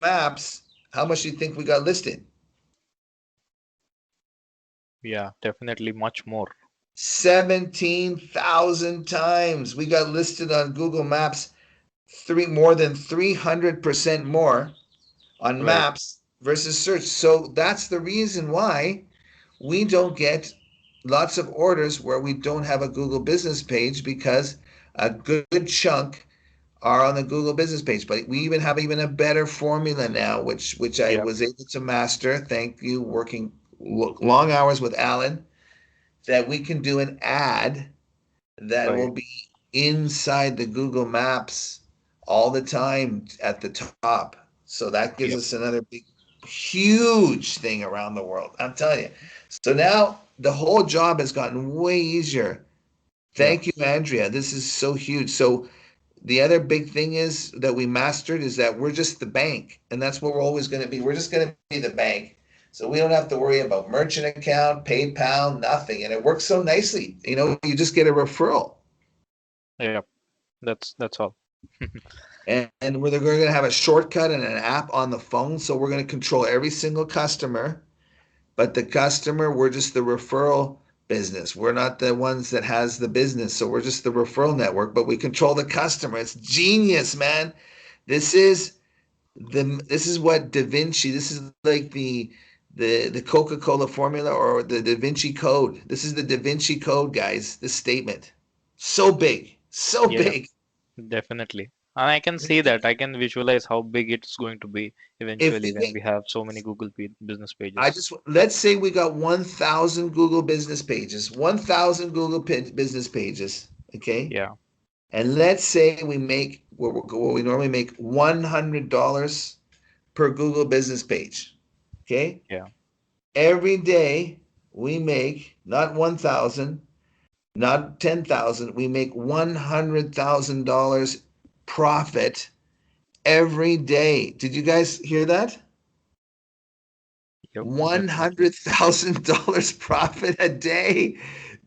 Maps, how much do you think we got listed? Yeah, definitely much more. 17,000 times. We got listed on Google Maps more than 300% more on Right. maps versus search. So that's the reason why we don't get lots of orders where we don't have a Google business page, because a good chunk are on the Google business page. But we even have a better formula now, which I Yeah. was able to master. Thank you, working long hours with Alan, that we can do an ad that will Right. be inside the Google Maps all the time at the top. So that gives Yep. us another big, huge thing around the world. I'm telling you. So now the whole job has gotten way easier. Yep. Thank you, Andrea. This is so huge. So the other big thing is that we mastered is that we're just the bank, and that's what we're always going to be. We're just going to be the bank. So we don't have to worry about merchant account, PayPal, nothing. And it works so nicely. You just get a referral. Yep. That's all. And we're going to have a shortcut and an app on the phone. So we're going to control every single customer. But the customer, we're just the referral business. We're not the ones that has the business. So we're just the referral network, but we control the customer. It's genius, man. This is this is what Da Vinci, this is like the Coca-Cola formula or the Da Vinci Code. This is the Da Vinci Code, guys. This statement. So big. So Yeah, big. definitely. And I can see that. I can visualize how big it's going to be If eventually we when get we have so many Google business I pages. just let's say we got 1,000 Google business pages, 1,000 Google business pages, okay? Yeah. And let's say we make what we normally make $100 per Google business page, okay? Yeah. Every day we make not 1,000, not 10,000, we make $100,000 profit every day. Did you guys hear that? Yep. Definitely. $100,000 profit a day.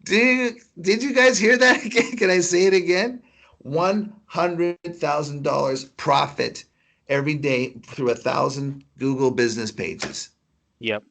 Did you guys hear that again? Can I say it again? $100,000 profit every day through 1,000 Google business pages. Yep.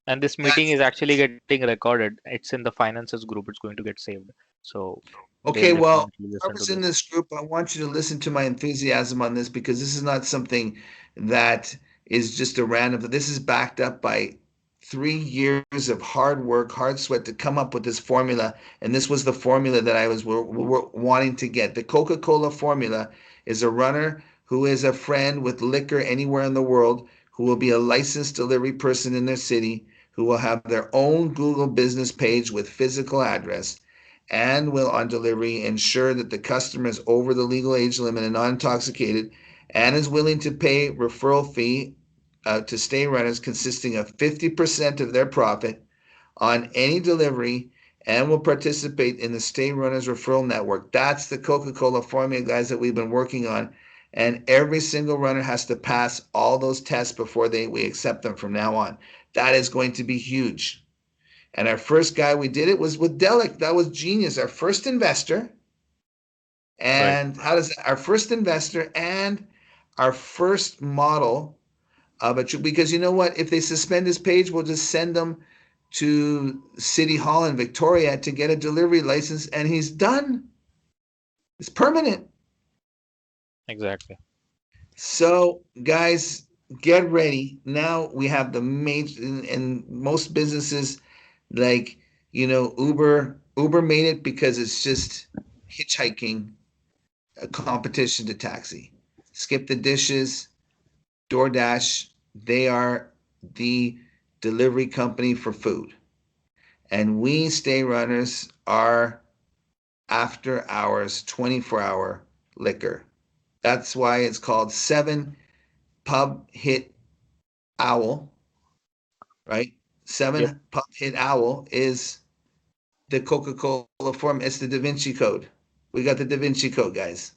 And this meeting That's is actually getting recorded. It's in the finances group. It's going to get saved. So they'll okay. Well, definitely listen to whoever's in this. this group, I want you to listen to my enthusiasm on this, because this is not something that is just a random. This is backed up by 3 years of hard work, hard sweat to come up with this formula. And this was the formula that I was wanting to get. The Coca-Cola Formula is a runner who is a friend with liquor anywhere in the world, who will be a licensed delivery person in their city, who will have their own Google business page with physical address, and will on delivery ensure that the customer is over the legal age limit and not intoxicated, and is willing to pay referral fee to StayRunners consisting of 50% of their profit on any delivery, and will participate in the StayRunners referral network. That's the Coca-Cola formula, guys, that we've been working on. And every single runner has to pass all those tests before we accept them from now on. That is going to be huge. And our first guy we did it was with Delic. That was genius. Our first investor. Right. And how does our first investor and our first model of it? Because you know what? If they suspend his page, we'll just send them to City Hall in Victoria to get a delivery license, and he's done. It's permanent. Exactly. So, guys, get ready. Now we have the major, and most businesses like, Uber made it because it's just hitchhiking, a competition to taxi. Skip the dishes, DoorDash, they are the delivery company for food. And we Stay Runners are after hours, 24-hour liquor. That's why it's called Seven Pub Hit Owl, right? Yep. Seven Pub Hit Owl is the Coca-Cola form. It's the Da Vinci Code. We got the Da Vinci Code, guys.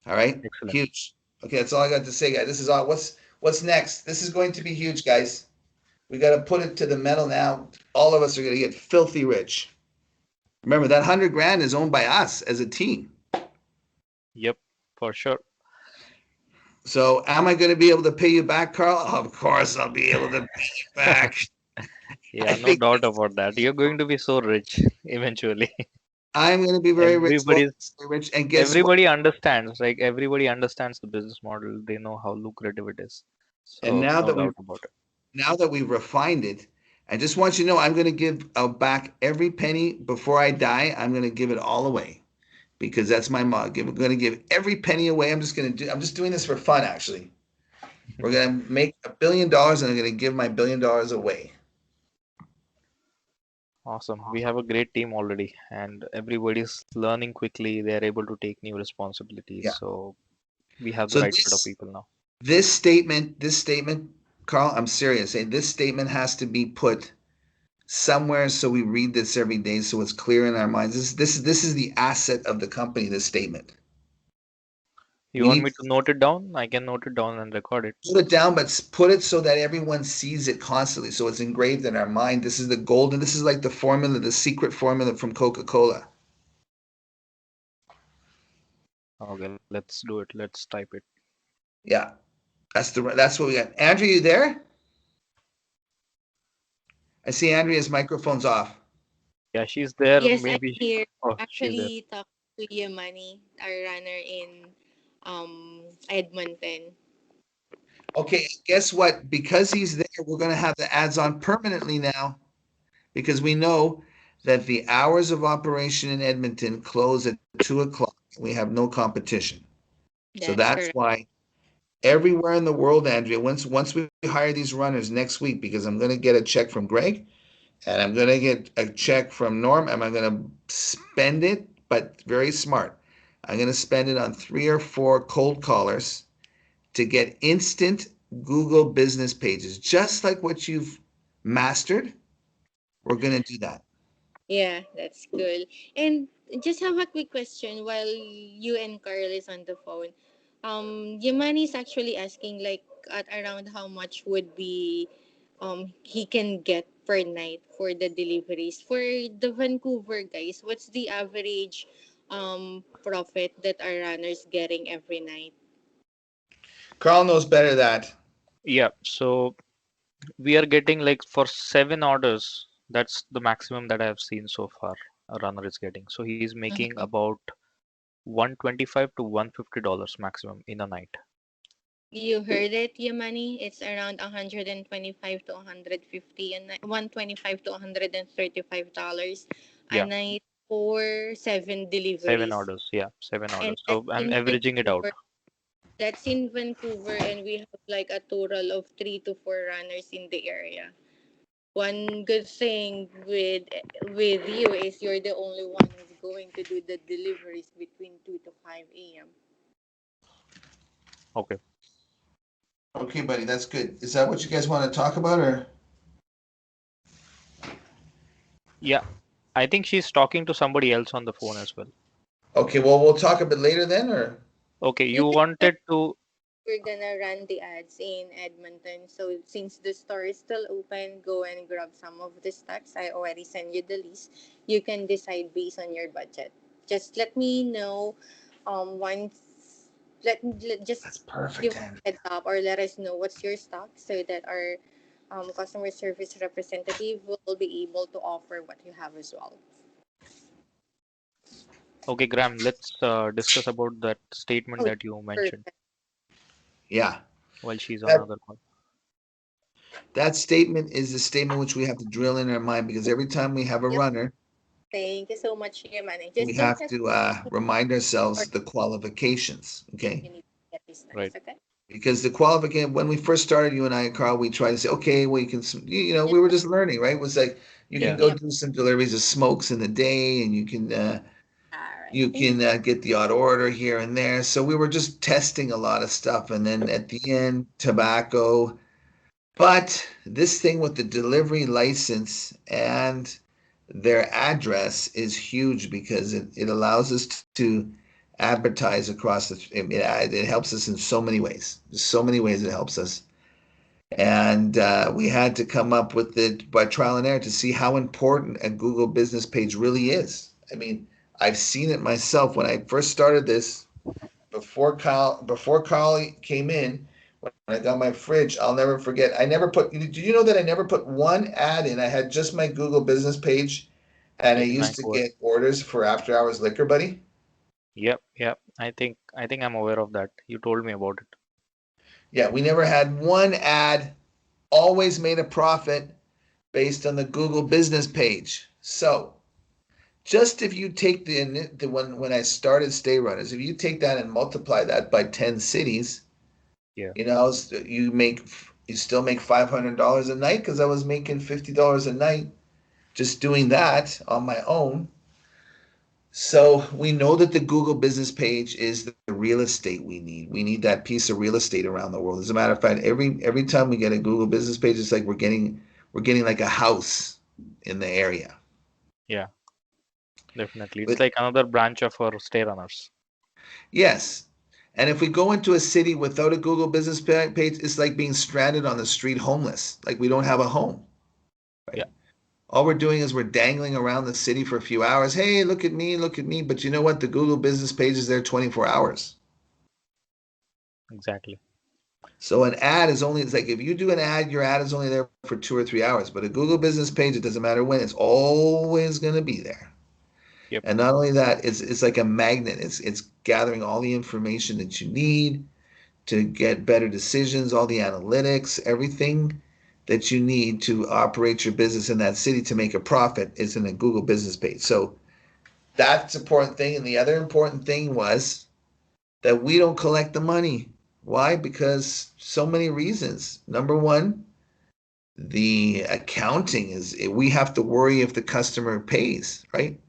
All right, Excellent. huge. Okay, that's all I got to say, guys. This is all. What's next? This is going to be huge, guys. We got to put it to the metal now. All of us are going to get filthy rich. Remember that 100 grand is owned by us as a team. Yep. For sure. So am I going to be able to pay you back, Carl? Of course I'll be able to pay you back. I Yeah, no think doubt about that. You're going to be so rich eventually. I'm going to be very rich, well, Everybody's very rich. And guess what? everybody understands, like everybody understands the business model. They know how lucrative it is. And So no doubt about it. now that we've refined it, I just want you to know I'm going to give back every penny before I die. I'm going to give it all away because that's my motto. I'm going to give every penny away. I'm just doing this for fun, actually. We're going to make $1 billion and I'm going to give my $1 billion away. Awesome. We have a great team already, and everybody's learning quickly. They're able to take new responsibilities. Yeah. So we have the So right set of people now. this statement, Carl, I'm serious. This statement has to be put somewhere so we read this every day so it's clear in our minds. This is the asset of the company, this statement. You We want need me to note it down? I can note it down and record it. to put it down, but put it so that everyone sees it constantly. So it's engraved in our mind. This is the golden, this is like the formula, the secret formula from Coca-Cola. Okay, let's do it. Let's type it. Yeah. That's what we got. Andrew, you there? I see Andrea's microphone's off. Yeah, she's there. Yes, I'm Maybe. here. Oh, she's there. Actually, talk to Yamani, our runner in Edmonton. Okay, guess what? Because he's there, we're going to have the ads on permanently now because we know that the hours of operation in Edmonton close at 2 o'clock. We have no competition. So That's that's correct. why everywhere in the world, Andrea, once we hire these runners next week, because I'm going to get a check from Greg and I'm going to get a check from Norm, and I'm going to spend it, but very smart. I'm going to spend it on 3 or 4 cold callers to get instant Google business pages, just like what you've mastered. We're going to do that. Yeah, that's cool. And just have a quick question while you and Carl is on the phone. Yamani is actually asking like at around how much would be he can get per night for the deliveries for the Vancouver guys. What's the average profit that our runners getting every night? Carl knows better that. Yeah, so we are getting like for 7 orders. That's the maximum that I have seen so far. A runner is getting. So he's making about 125 to $150 maximum in a night. You heard it, Yamani. It's around 125 to 150 and 125 to $135 a Yeah, night for 7 deliveries. 7 orders. Yeah, seven And orders. So I'm averaging it out. That's in Vancouver, and we have like a total of 3 to 4 runners in the area. One good thing with you is you're the only one who's going to do the deliveries between 2 to 5 a.m. Okay. Okay, buddy, that's good. Is that what you guys want to talk about, or? Yeah, I think she's talking to somebody else on the phone as well. Okay, well, we'll talk a bit later then, or? Okay, You you can wanted to. we're gonna run the ads in Edmonton. So since the store is still open, go and grab some of the stocks. I already sent you the list. You can decide based on your budget. Just let me know once That's just perfect, give us Andrew. a heads up or let us know what's your stock so that our customer service representative will be able to offer what you have as well. Okay, Graham, let's discuss about that statement Oh, that you mentioned perfect. Yeah. while she's on That another call. that statement is a statement which we have to drill in our mind because every time we have a Yep. runner, Thank you so much, Yamani. we Just don't have hesitate to remind or ourselves the qualifications. you Okay. need to get these Right. stocks, okay? Because the qualification, when we first started, you and I, Carl, we tried to say, okay, well, we were just learning, right? It was like you can Yeah. go Yep. do some deliveries of smokes in the day, and All you right. can get the odd order here and there. So we were just testing a lot of stuff, and then at the end, tobacco. But this thing with the delivery license and their address is huge because it allows us to advertise across it helps us in so many ways. There's so many ways it helps us. And we had to come up with it by trial and error to see how important a Google business page really is. I mean, I've seen it myself when I first started this. before Carl came in, when I got my fridge, I'll never forget. I never put. Do you know that I never put one ad in? I had just my Google business page, and I In used to Vancouver. get orders for After Hours Liquor Buddy. Yep, yep. I think I'm aware of that. You told me about it. Yeah, we never had one ad. Always made a profit based on the Google business page. So just if you take the one when I started StayRunners, if you take that and multiply that by 10 cities, Yeah, you still make $500 a night because I was making $50 a night just doing that on my own. So we know that the Google business page is the real estate we need. We need that piece of real estate around the world. As a matter of fact, every time we get a Google business page, it's like we're getting like a house in the area. yeah, definitely. It's But like another branch of our stay runners. yes, and if we go into a city without a Google business page, it's like being stranded on the street homeless. Like we don't have a home, Yeah, right? All we're doing is we're dangling around the city for a few hours. Hey, look at me, look at me. But you know what? The Google business page is there 24 hours. exactly. So an ad is only, it's like if you do an ad, your ad is only there for 2 or 3 hours. But a Google business page, it doesn't matter when, it's always going to be there. Yep, And not only that, it's like a magnet. It's gathering all the information that you need to get better decisions, all the analytics, everything that you need to operate your business in that city to make a profit is in a Google business page. So that's an important thing. And the other important thing was that we don't collect the money. Why? Because so many reasons. Number one, the accounting is we have to worry if the customer pays, right?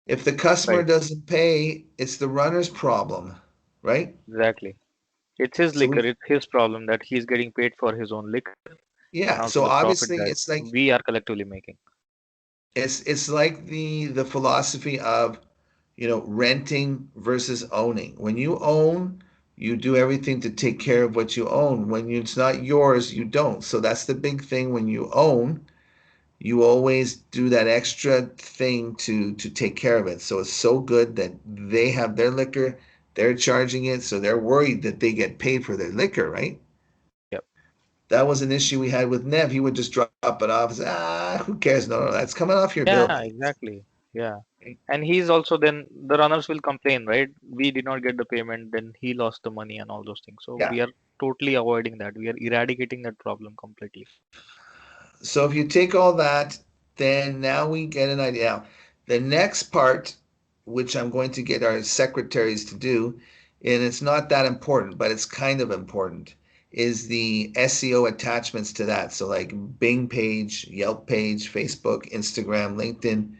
If the customer right. doesn't pay, it's the runner's problem, right? Exactly. It's his So liquor. we, It's his problem that he's getting paid for his own liquor and yeah. also So the profit obviously, that it's like we are collectively making. it's like the philosophy of renting versus owning. When you own, you do everything to take care of what you own. When it's not yours, you don't. So that's the big thing. When you own, you always do that extra thing to take care of it. So it's so good that they have their liquor, they're charging it, so they're worried that they get paid for their liquor, right? Yep. That was an issue we had with Nev. He would just drop it off and say, who cares? No, no, that's coming off your bill, Yeah, mate. exactly. Yeah. And he's also then the runners will complain, right? We did not get the payment, then he lost the money and all those things. So Yeah. we are totally avoiding that. We are eradicating that problem completely. So if you take all that, then now we get an idea. Now, the next part, which I'm going to get our secretaries to do, and it's not that important, but it's kind of important, is the SEO attachments to that. So like Bing page, Yelp page, Facebook, Instagram, LinkedIn,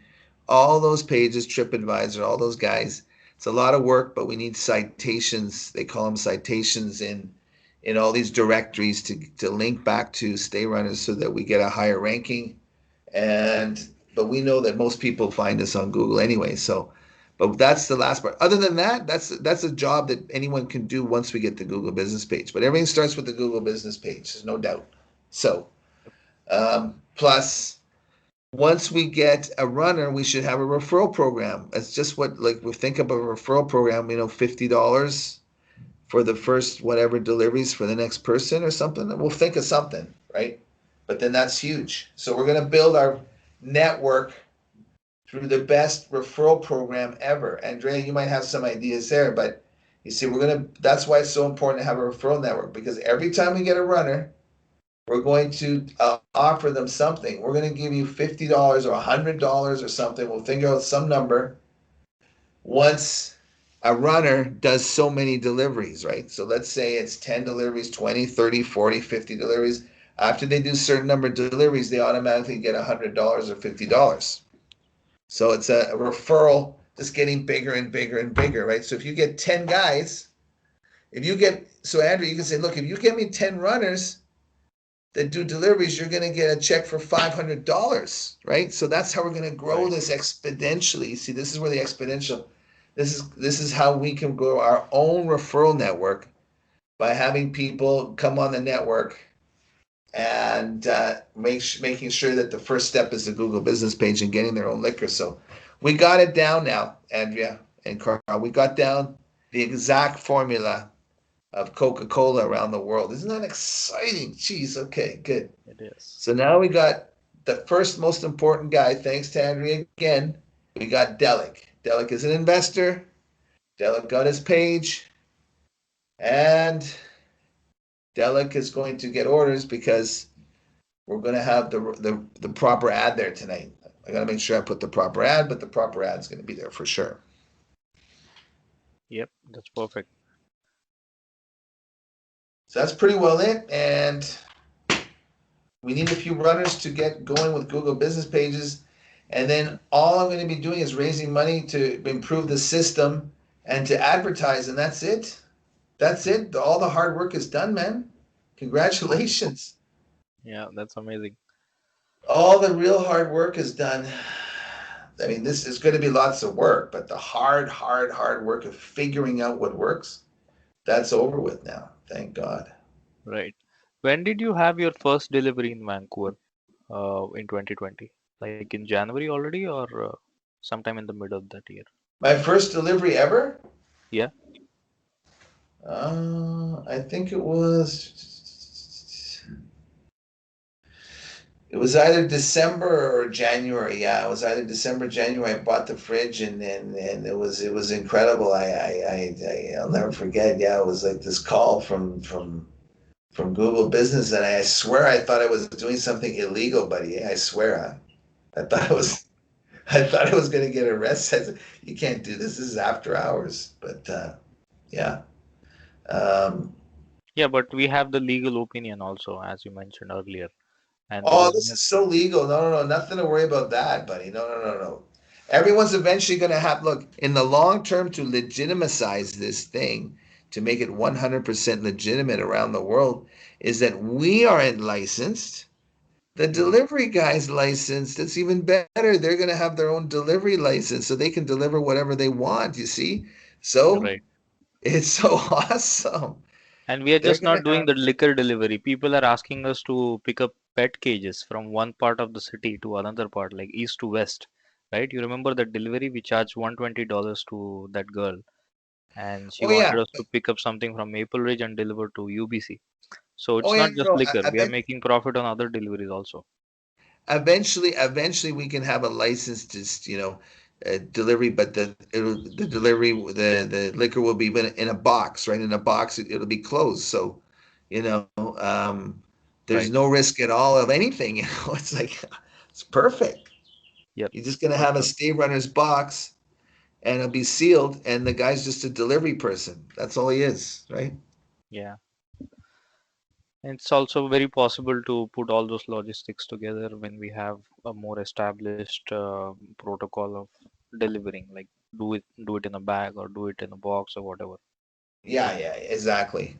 all those pages, TripAdvisor, all those guys. It's a lot of work, but we need citations. They call them citations in all these directories to link back to StayRunners so that we get a higher ranking. And but we know that most people find us on Google anyway. So, but that's the last part. Other than that, that's a job that anyone can do once we get the Google business page. But everything starts with the Google business page, there's no doubt. So, plus once we get a runner, we should have a referral program. That's just what like we think of a referral program. $50 for the first whatever deliveries for the next person or something. We'll think of something, right? But then that's huge. So we're going to build our network through the best referral program ever. Andrea, you might have some ideas there, but you see, that's why it's so important to have a referral network because every time we get a runner, we're going to offer them something. We're going to give you $50 or $100 or something. We'll figure out some number once a runner does so many deliveries, right? So let's say it's 10 deliveries, 20, 30, 40, 50 deliveries. After they do a certain number of deliveries, they automatically get $100 or $50. So it's a referral just getting bigger and bigger and bigger, right? So if you get 10 guys, so Andrew, you can say, look, if you get me 10 runners that do deliveries, you're going to get a check for $500, right? So that's how we're going to grow Right. this exponentially. See, this is where the exponential this is how we can grow our own referral network by having people come on the network and making sure that the first step is the Google business page and getting their own liquor. So we got it down now, Andrea and Carl. We got down. the exact formula of Coca-Cola around the world. Isn't that exciting? Jeez, okay, good. It is. So now we got the first most important guy, thanks to Andrea again. We got Delic. Delic is an investor. Delic got his page, and Delic is going to get orders because we're going to have the proper ad there tonight. I got to make sure I put the proper ad, but the proper ad is going to be there for sure. Yep, that's perfect. So that's pretty well it, and we need a few runners to get going with Google business pages. And then all I'm going to be doing is raising money to improve the system and to advertise, and that's it. That's it. All the hard work is done, man. Congratulations. Yeah, that's amazing. All the real hard work is done. I mean, this is going to be lots of work, but the hard work of figuring out what works, that's over with now. Thank God. Right. When did you have your first delivery in Vancouver in 2020? Like in January already or sometime in the middle of that year? My first delivery ever? Yeah. I think it was either December or January. Yeah, it was either December, January. I bought the fridge, and it was incredible. I'll never forget. Yeah, it was like this call from Google Business, and I swear I thought I was doing something illegal, buddy. I swear, I thought I was going to get arrested. I said, you can't do this. This is after hours. But yeah. Um, Yeah, but we have the legal opinion also, as you mentioned earlier. And there Oh, is this no, is so legal. No, nothing to worry about that, buddy. No. Everyone's eventually going to have, look, in the long term to legitimize this thing, to make it 100% legitimate around the world, is that we aren't licensed. The Mhm. delivery guy's licensed. It's even better. They're going to have their own delivery license so they can deliver whatever they want, you see? So Right. it's so awesome. And we are They're just going to not doing have, the liquor delivery. People are asking us to pick up pet cages from one part of the city to another part, like east to west. Right? You remember that delivery? We charged $120 to that girl, and she oh, yeah. wanted us to pick up something from Maple Ridge and deliver to UBC. So Oh, it's yeah. not just No, liquor. I We are bet making profit on other deliveries also. eventually we can have a license to delivery, but the delivery, the liquor will be in a box, right? In a box, it'll be closed, so you know there's Right. no risk at all of anything. It's like it's perfect. Yep. You're just gonna For have a sure. StayRunners box, and it'll be sealed, and the guy's just a delivery person. That's all he is, right? Yeah. It's also very possible to put all those logistics together when we have a more established protocol of delivering, like do it in a bag or do it in a box or whatever. Yeah, exactly.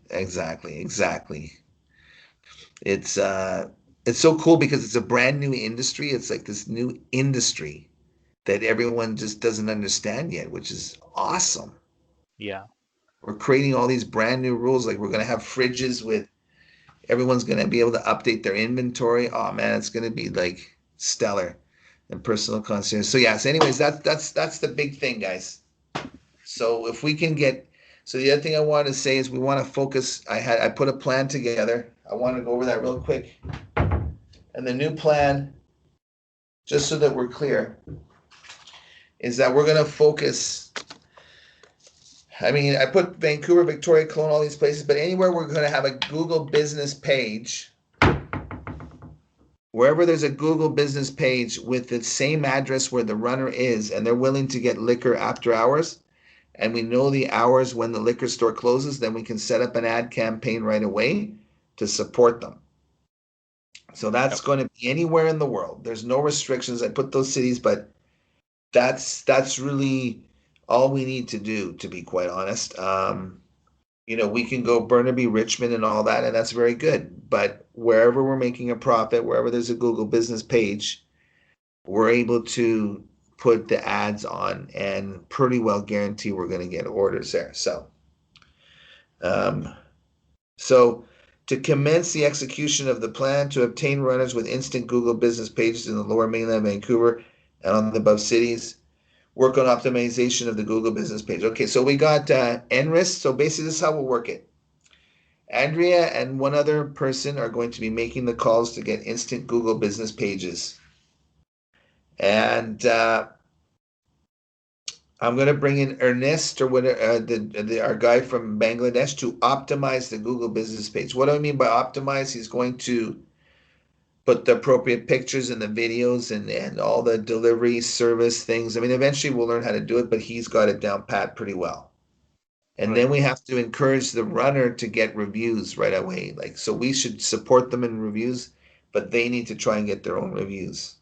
It's so cool because it's a brand new industry. It's like this new industry that everyone just doesn't understand yet, which is awesome. Yeah. We're creating all these brand new rules. Like we're gonna have fridges with everyone's gonna be able to update their inventory. Oh man, it's gonna be like stellar and personal concierge. So yes, anyways, that's the big thing, guys. So if we can get so the other thing I wanted to say is we want to focus. I put a plan together. I want to go over that real quick. And the new plan, just so that we're clear, is that we're going to focus. I mean, I put Vancouver, Victoria, Kelowna, all these places, but anywhere we're going to have a Google business page, wherever there's a Google business page with the same address where the runner is, and they're willing to get liquor after hours, and we know the hours when the liquor store closes, then we can set up an ad campaign right away to support them. So that's Yep. going to be anywhere in the world. There's no restrictions. I put those cities, but that's really all we need to do, to be quite honest. We can go Burnaby, Richmond, and all that, and that's very good. But wherever we're making a profit, wherever there's a Google business page, we're able to put the ads on and pretty well guarantee we're going to get orders there. Um, so to commence the execution of the plan to obtain runners with instant Google business pages in the lower mainland Vancouver and on the above cities, work on optimization of the Google business page. Okay, so we got NRIS. So basically, this is how we'll work it. Andrea and one other person are going to be making the calls to get instant Google business pages. And I'm going to bring in Ernest or what, our guy from Bangladesh to optimize the Google business page. What do I mean by optimize? He's going to put the appropriate pictures and the videos and all the delivery service things. I mean, eventually we'll learn how to do it, but he's got it down pat pretty well. And Right. then we have to encourage the runner to get reviews right away. Like, so we should support them in reviews, but they need to try and get their own reviews.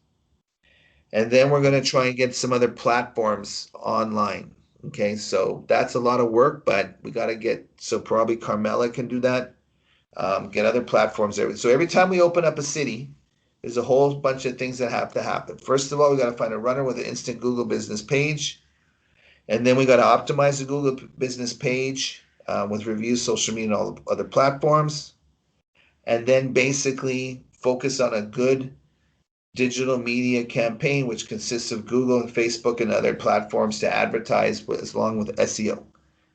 And then we're going to try and get some other platforms online. Okay, so that's a lot of work, but we got to get, so probably Carmela can do that. Get other platforms there. So every time we open up a city, there's a whole bunch of things that have to happen. First of all, we got to find a runner with an instant Google business page. And then we got to optimize the Google business page with reviews, social media, and all the other platforms. And then basically focus on a good digital media campaign, which consists of Google and Facebook and other platforms to advertise as along with SEO.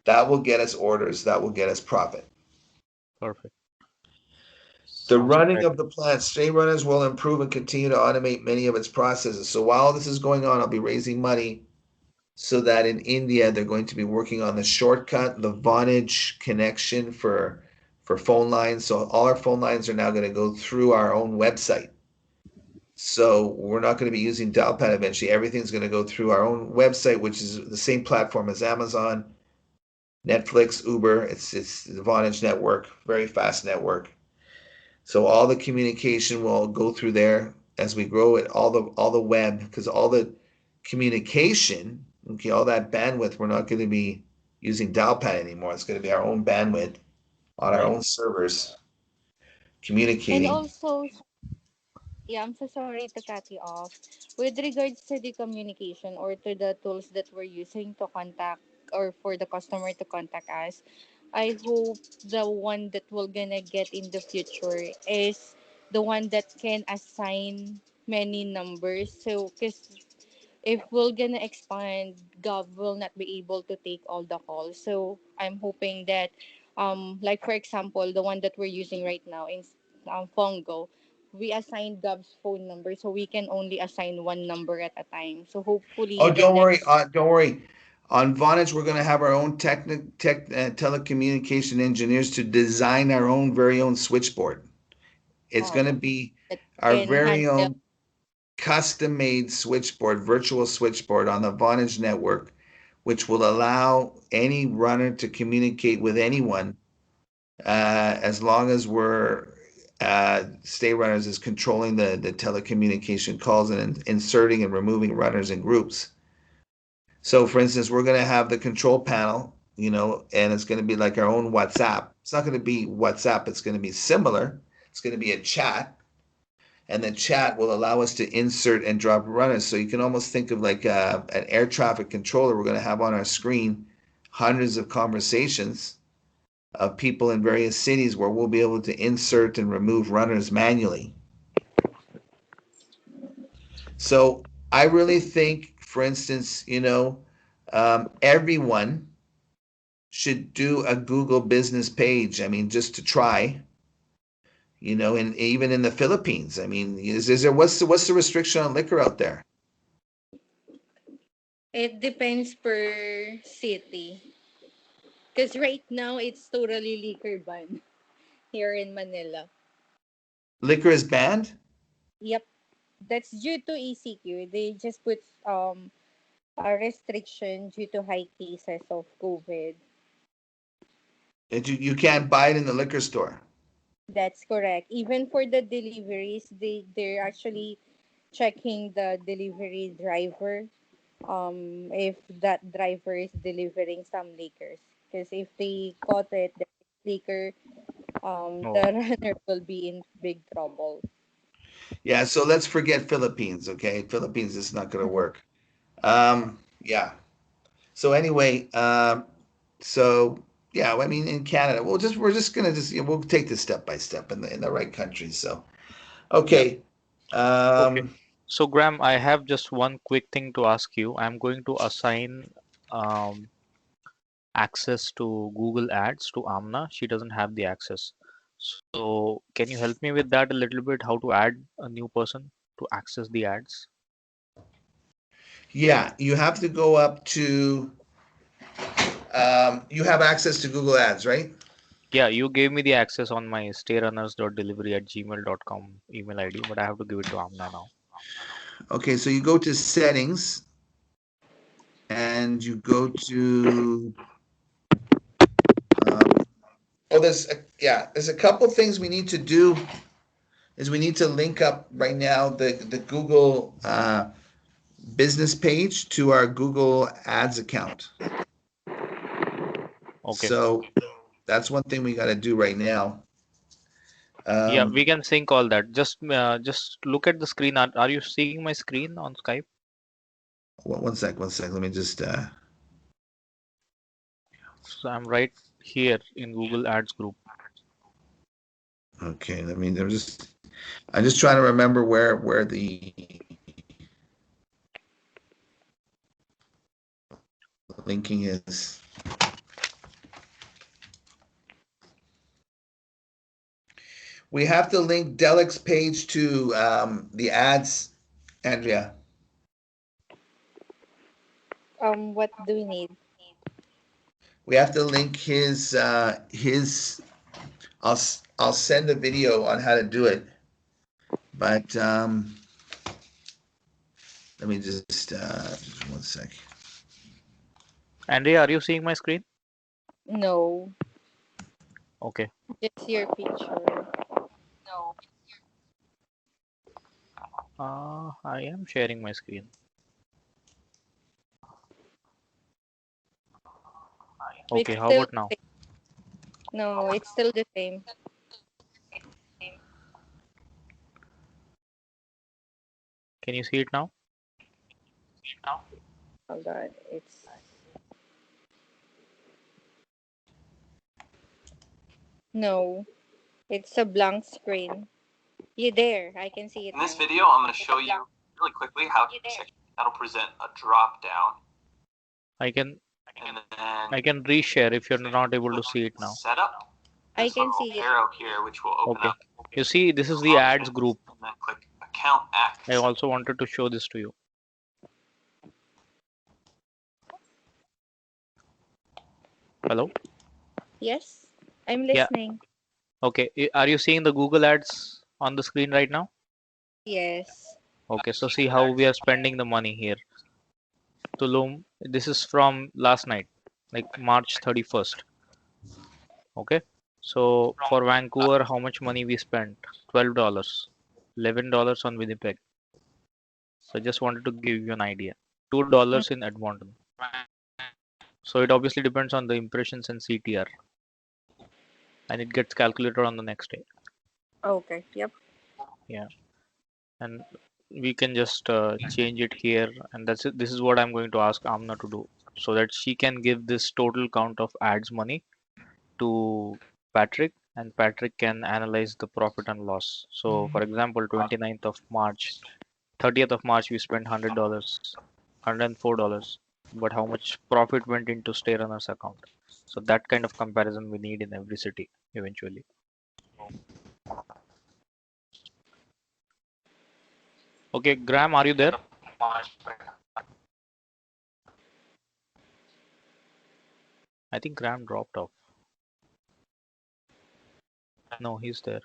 That will get us orders. That will get us profit. Perfect. The Sounds running great. of the plant, StayRunners will improve and continue to automate many of its processes. So while this is going on, I'll be raising money so that in India they're going to be working on the shortcut, the Vonage connection for phone lines. So all our phone lines are now going to go through our own website. So we're not going to be using Dialpad eventually. Everything's going to go through our own website, which is the same platform as Amazon, Netflix, Uber. It's the Vonage network, very fast network. So all the communication will go through there as we grow it, all the web, because all the communication, okay, all that bandwidth, we're not going to be using Dialpad anymore. It's going to be our own bandwidth on our Right. own servers And communicating. also, yeah, I'm so sorry to cut you off. With regards to the communication or to the tools that we're using to contact or for the customer to contact us, I hope the one that we're gonna get in the future is the one that can assign many numbers. So, because if we're gonna expand, Gov will not be able to take all the calls. So I'm hoping that, like for example, the one that we're using right now in Fongo, we assign Gov's phone number, so we can only assign one number at a time. So Oh, hopefully the next, don't worry. On Vonage, we're going to have our own telecommunication engineers to design our own very own switchboard. It's going to um be that our can very handle. own custom-made switchboard, virtual switchboard on the Vonage network, which will allow any runner to communicate with anyone as long as we're StayRunners is controlling the telecommunication calls and inserting and removing runners in groups. So, for instance, we're going to have the control panel, and it's going to be like our own WhatsApp. It's not going to be WhatsApp, it's going to be similar. It's going to be a chat, and the chat will allow us to insert and drop runners. So you can almost think of like an air traffic controller. We're going to have on our screen hundreds of conversations of people in various cities where we'll be able to insert and remove runners manually. So I really think, for instance, everyone should do a Google business page. I mean, just to try, and even in the Philippines. I mean, is there what's the restriction on liquor out there? It depends per city. Because right now it's totally liquor ban here in Manila. Liquor is banned. Yep, that's due to ECQ. They just put a restriction due to high cases of COVID. You can't buy it in the liquor store. That's correct. Even for the deliveries, they're actually checking the delivery driver. If that driver is delivering some liquors, because if they caught it, the liquor, the Oh, runner will be in big trouble. Yeah, so let's forget Philippines, okay? Philippines is not going to work. Yeah. So anyway, so yeah, I mean, in Canada, we're just gonna we'll take this step by step in the right countries. So yeah. okay, Okay. um, So Graham, I have just one quick thing to ask you. I'm going to assign um, access to Google Ads to Amna. She doesn't have the access. So can you help me with that a little bit? How to add a new person to access the ads? Yeah, you have to go up to. You have access to Google Ads, right? Yeah, you gave me the access on my stayrunners.delivery@gmail.com email ID, but I have to give it to Amna now. Okay, so you go to settings and you go to. There's a couple things we need to do. Is we need to link up right now the Google business page to our Google Ads account. Okay. So that's one thing we got to do right now. Yeah, Um, we can sync all that. Just look at the screen. Are you seeing my screen on Skype? one sec. Let me just. So I'm right here in Google Ads group. Okay, I'm just trying to remember where the linking is. We have to link Delic's page to the ads, Andrea. What do we need? We have to link his. I'll send a video on how to do it, but let me just one sec. Andrea, are you seeing my screen? No, Okay. just your picture. I am sharing my screen. It's Okay, how still about now? no, it's still the same. Can you see it now? Hold on, it's no, it's a blank screen. You there? I can see it In this now. video, I'm going to show you really quickly how that'll present a drop down. I can And I then can reshare if you're not able to see it now. setup. I This can little see it. arrow here, which will open Okay. up You see, this is the ads options, group. and then click account I access. also wanted to show this to you. Hello? Yes, I'm Yeah. listening. Okay. Are you seeing the Google ads on the screen right now? Yes. Okay, so see how we are spending the money here. Tulum, this is from last night, like March 31st. Okay. So for Vancouver, how much money we spent? $12, $11 on Winnipeg. So just wanted to give you an idea. $2 in Edmonton. So it obviously depends on the impressions and CTR, and it gets calculated on the next day. Okay. Yep. Yeah, and we can just change it here, and that's it. This is what I'm going to ask Amna to do, so that she can give this total count of ads money to Patrick, and Patrick can analyze the profit and loss. So, for example, 29th of March, 30th of March, we spent $100, $104, but how much profit went into StayRunners account? So that kind of comparison we need in every city eventually. Okay, Graham, are you there? I think Graham dropped off. No, he's there.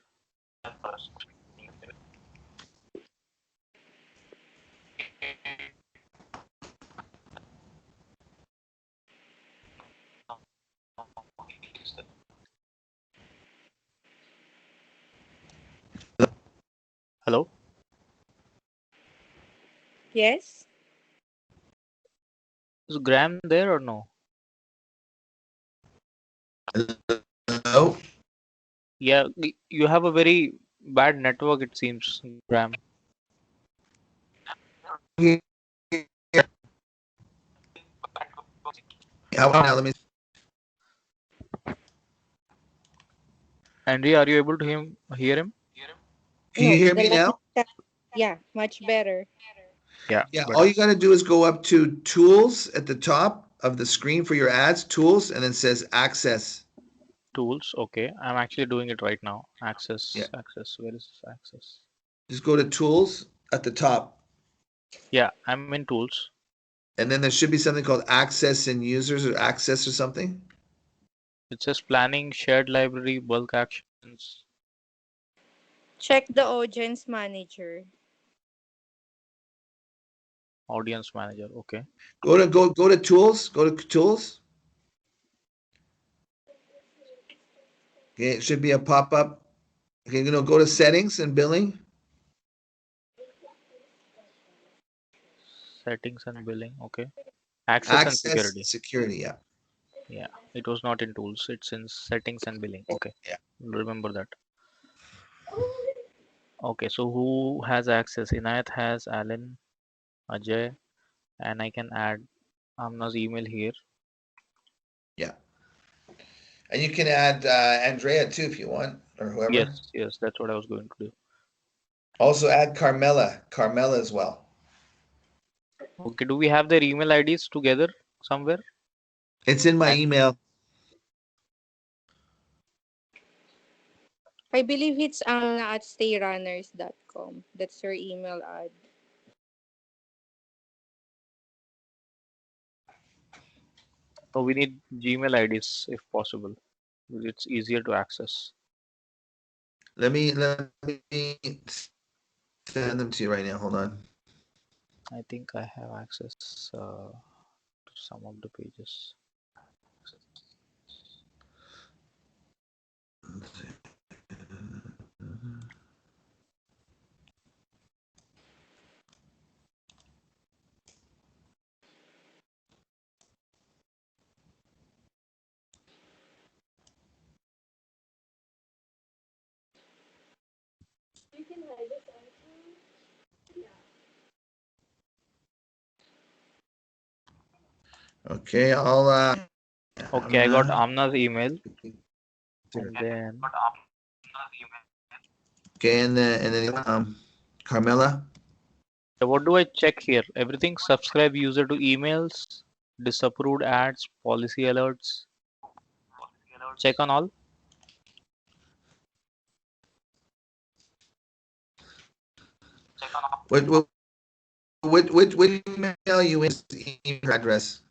Hello? Yes. Is Graham there or no? Hello. Yeah, you have a very bad network, it seems, Graham. How about now? Let me. Andrea, are you able to hear him? Can you No, hear the me line now? is cut. Yeah, much better. Yeah, Yeah, all better. you got to do is go up to tools at the top of the screen for your ads, tools, and it says access. Tools. Okay, I'm actually doing it right now. Yeah, Access. Where is access? just go to tools at the top, Yeah, I'm in tools. and then there should be something called access and users or access or something. It says planning, shared library, bulk actions, Check the audience manager. audience manager. Okay. Go to tools. Go to tools. Okay, it should be a pop up. Okay, go to settings and billing. Settings and billing. Okay. Access and Access security. security. Yeah, Yeah, it was not in tools. It's in settings and billing. Okay. yeah. Remember that. Okay, so who has access? Inayat has, Alan, Ajay, and I can add Amna's email here. Yeah. And you can add Andrea too if you want, or whoever. Yes, that's what I was going to do. Also add Carmela as well. Okay, do we have their email IDs together somewhere? It's in my And email. I believe it's at stayrunners.com. That's your email ad. so we need Gmail IDs if possible. It's easier to access. Let me send them to you right now. Hold on. I think I have access to some of the pages. Okay, I'll Okay, I got Amna. Amna's email and then Okay, and then Carmela. what do I check here? Everything subscribe user to emails, disapproved ads, policy alerts. Check on all. What email you in? Email address.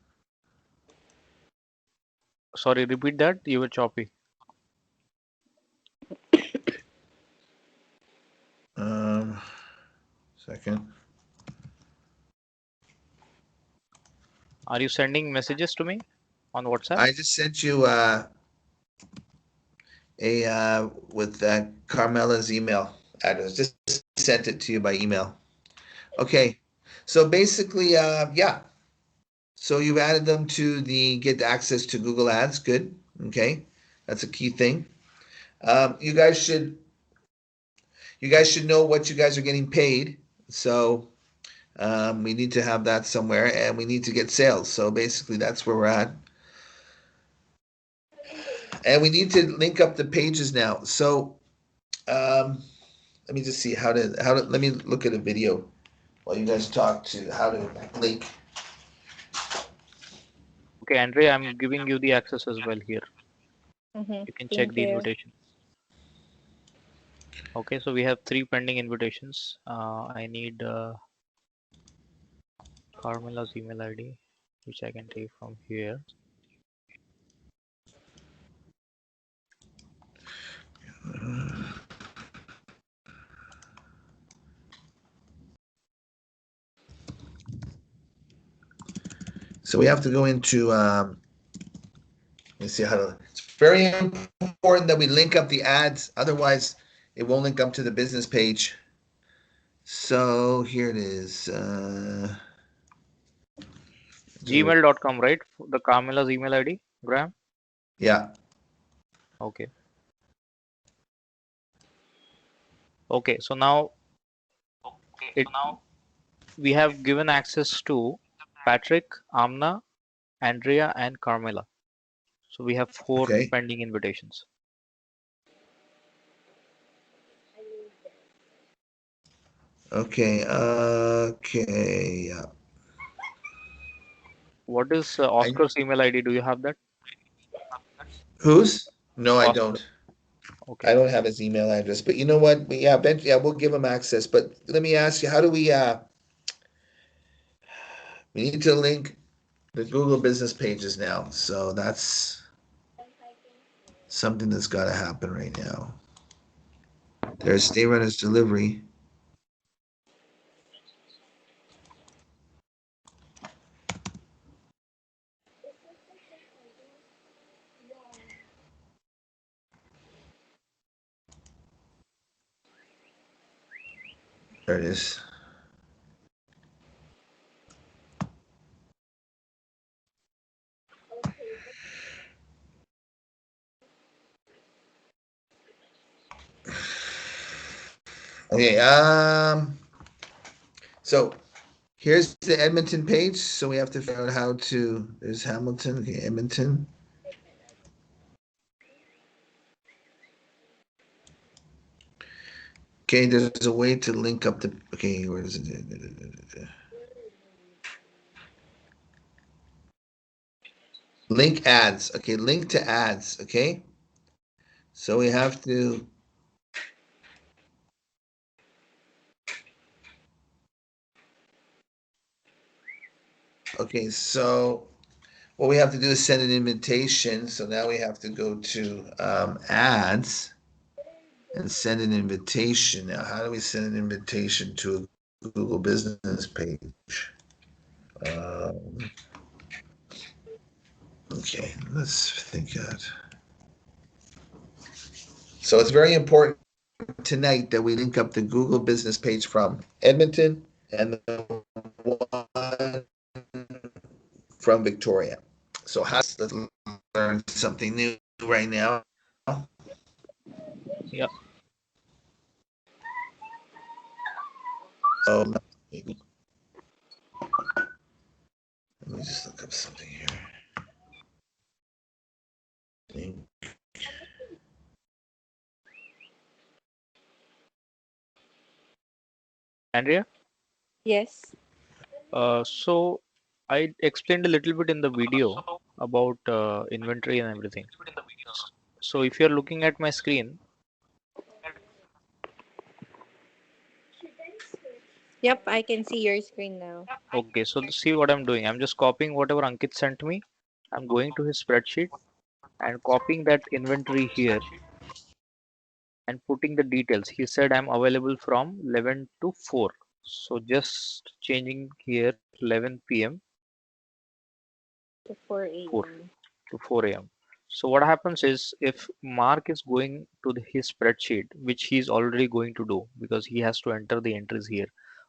Sorry, repeat that. You were choppy. Second. Are you sending messages to me on WhatsApp? I just sent you a with Carmela's email address. Just sent it to you by email. Okay. So basically, yeah. So you've added them to the get access to Google Ads. Good. Okay. That's a key thing. You guys should know what you guys are getting paid. So we need to have that somewhere, and we need to get sales. So basically, that's where we're at. And we need to link up the pages now. So um, let me just see how to let me look at a video while you guys talk to how to link. Okay, Andre, I'm giving you the access as well here. Mm-hmm. You can check Thank the you. invitation. Okay, so we have 3 pending invitations. I need Carmela's email ID, which I can take from here. So we have to go into. Let's see how to. It's very important that we link up the ads. Otherwise, it won't link up to the business page. So here it is. Gmail.com, right? The Carmela's email ID, Graham? Yeah. Okay. Okay, so now it we have given access to Patrick, Amna, Andrea, and Carmela. So we have 4 Okay. pending invitations. Okay. Yeah. What is I Oscar's email ID? Do you have that? whose? No, I Oscar. don't. I Okay. don't have his email address. But you know what? Yeah, Ben, yeah, we'll give him access. But let me ask you, how do we need to link the Google business pages now. So that's something that's got to happen right now. There's StayRunners delivery. There it is. Okay. So here's the Edmonton page. So we have to figure out how to. There's Hamilton. Okay, Edmonton. Okay, there's a way to link up the. Okay, where is it? Link ads. Okay, link to ads. Okay, so we have to. Okay, so what we have to do is send an invitation. So now we have to go to ads and send an invitation. Now, how do we send an invitation to a Google business page? Um, okay, let's think that. So it's very important tonight that we link up the Google business page from Edmonton and the one from Victoria. So let's learn something new right now. Yeah. So let me just look up something here. Andrea? Yes. So I explained a little bit in the video about inventory and everything. So if you're looking at my screen, Yep, I can see your screen now. okay, so see what I'm doing. I'm just copying whatever Ankit sent me. I'm going to his spreadsheet and copying that inventory here and putting the details. He said I'm available from 11 to 4. So just changing here 11 p.m. To 4 4 a.m. to 4 a.m. So what happens is if Mark is going to his spreadsheet, which he's already going to do because he has to enter the entries here,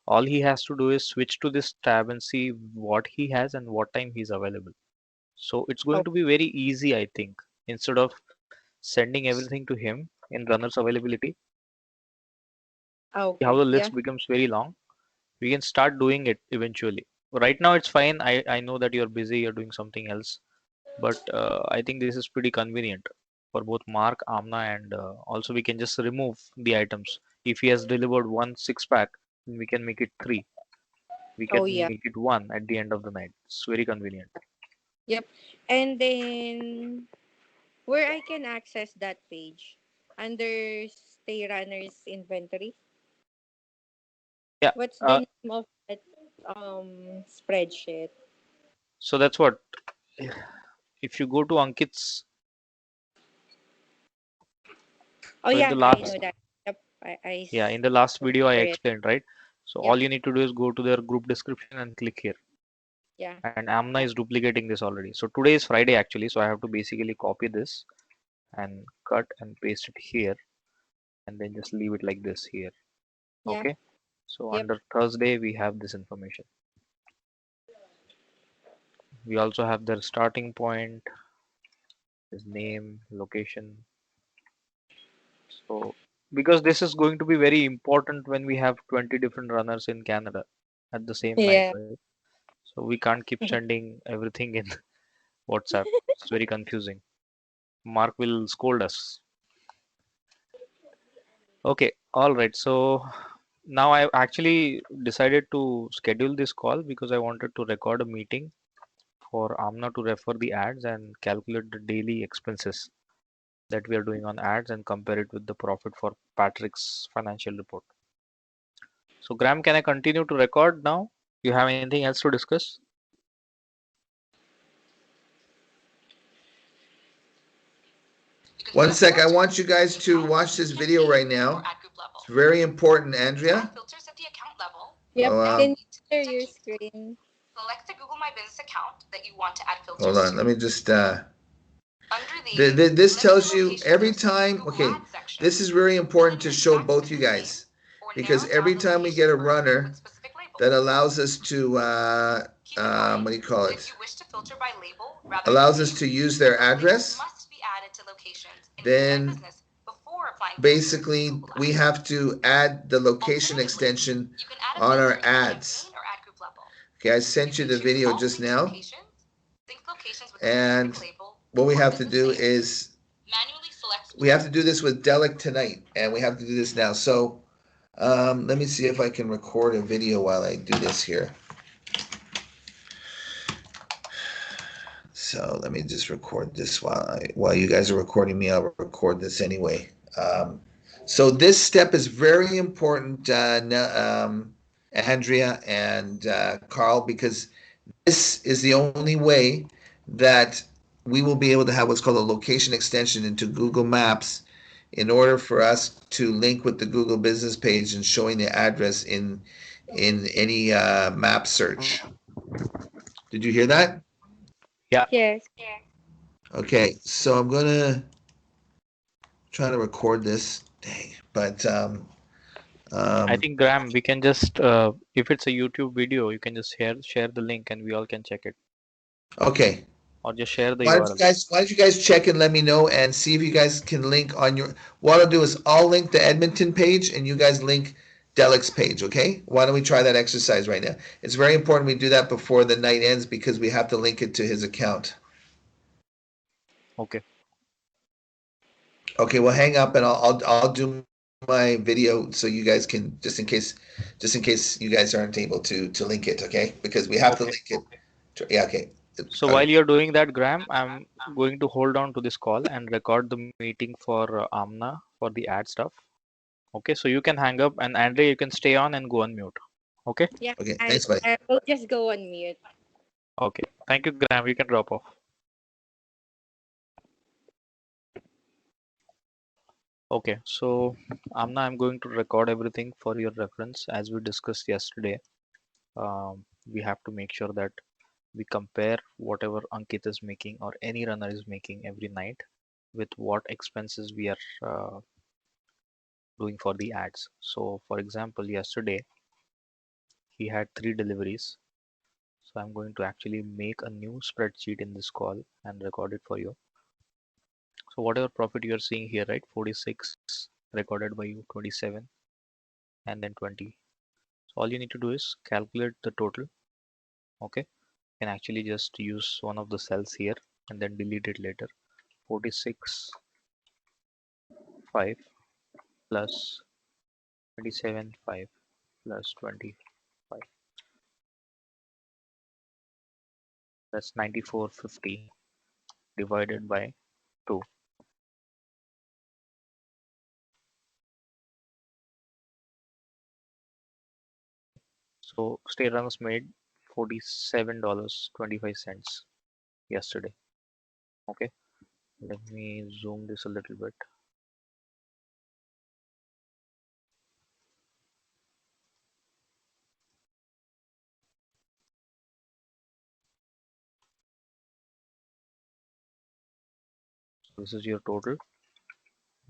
all he has to do is switch to this tab and see what he has and what time he's available. So it's going Oh, to be very easy, I think. Instead of sending everything to him in runner's availability, see how okay. the Yeah. list becomes very long. We can start doing it eventually. Right now, it's fine. I know that you're busy, you're doing something else, but I think this is pretty convenient for both Mark, Amna, and also we can just remove the items. If he has delivered one six pack, we can make it three. We Oh, can yeah. make it one at the end of the night. It's very convenient. Yep. And then where I can access that page under Stay Runners inventory. Yeah. What's Uh, the name of that spreadsheet? so that's what. If you go to Ankit's, Oh so in yeah, the I know last, that. Yep. I yeah, in the last video I remember it. explained, right? So Yep. all you need to do is go to their group description and click here. Yeah. And Amna is duplicating this already. So today is Friday actually, so I have to basically copy this and cut and paste it here and then just leave it like this here. Yeah. Okay. So Yep. under Thursday we have this information. We also have their starting point, his name, location. So because this is going to be very important when we have 20 different runners in Canada at the same night, Yeah. right? So we can't keep sending everything in WhatsApp. It's very confusing. Mark will scold us. Okay, all right. So now I actually decided to schedule this call because I wanted to record a meeting for Amna to refer the ads and calculate the daily expenses that we are doing on ads and compare it with the profit for Patrick's financial report. So Graham, can I continue to record now? You have anything else to discuss? One sec. I want you guys to watch this video right now. It's very important, Andrea. Yep, Oh, can you share your screen? Select the Google My Business account that you want to add filters hold on. to. Let me just. Under This limit tells the you locations every listed in the time. Google Okay, Ads section. this is very important to Limit show back both you business guys, name, or because narrow every down the time we location get a group runner with specific labels. that allows us to Keep in mind what do you call that it? if you wish to filter by label rather Allows than us name, to use their those labels address. must be added to locations in Then Google My Business before applying filters basically to Google we Ads. have to add the location Alternatively, extension you can add a on our filter at the ads. campaign or ad group level. Okay, I If sent you you the choose video all just synced now. locations with a And specific label what we or have to business do name, is manually select we have to do this with Delic tonight, and we have to do this now. So let me see if I can record a video while I do this here. So let me just record this while you guys are recording me. I'll record this anyway. So this step is very important, Andrea and Carl, because this is the only way that we will be able to have what's called a location extension into Google Maps in order for us to link with the Google business page and showing the address in any map search. Did you hear that? Yeah. Yes. Okay, so I'm gonna try to record this. Dang, but I think Graham, we can just if it's a YouTube video, you can just share the link and we all can check it, okay. or just share the Why don't URL. you guys check and let me know and see if you guys can link on your. What I'll do is I'll link the Edmonton page and you guys link Delic's page. Okay? Why don't we try that exercise right now? It's very important we do that before the night ends because we have to link it to his account. Okay. Okay, well hang up and I'll do my video so you guys can just in case you guys aren't able to link it. Okay? Because we have to Okay. link it. Yeah. Okay. So while you're doing that, Graham, I'm going to hold on to this call and record the meeting for Amna for the ad stuff. Okay, so you can hang up, and Andre, you can stay on and go on mute. Okay. Yeah, Okay. Thanks, buddy. I will just go on mute. Okay. Thank you, Graham. You can drop off. Okay, so Amna, I'm going to record everything for your reference. As we discussed yesterday, we have to make sure that we compare whatever Ankit is making or any runner is making every night with what expenses we are doing for the ads. So for example, yesterday he had 3 deliveries. So I'm going to actually make a new spreadsheet in this call and record it for you. So whatever profit you're seeing here, right? 46 recorded by you, 27 and then 20. So all you need to do is calculate the total. Okay. You can actually just use one of the cells here and then delete it later. 46 5 plus 27 5 plus 25. That's 9450 divided by 2. So StayRunners made $47.25 yesterday. Okay, let me zoom this a little bit. So this is your total,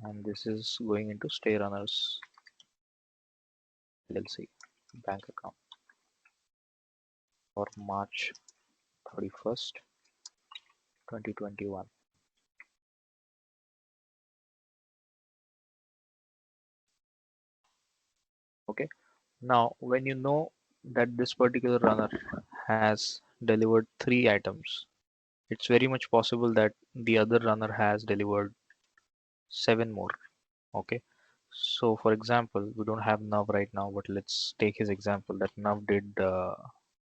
and this is going into StayRunners LLC bank account for March 31st, 2021. Okay, now when you know that this particular runner has delivered 3 items, it's very much possible that the other runner has delivered 7 more. Okay, So for example, we don't have Nav right now, but let's take his example that Nav did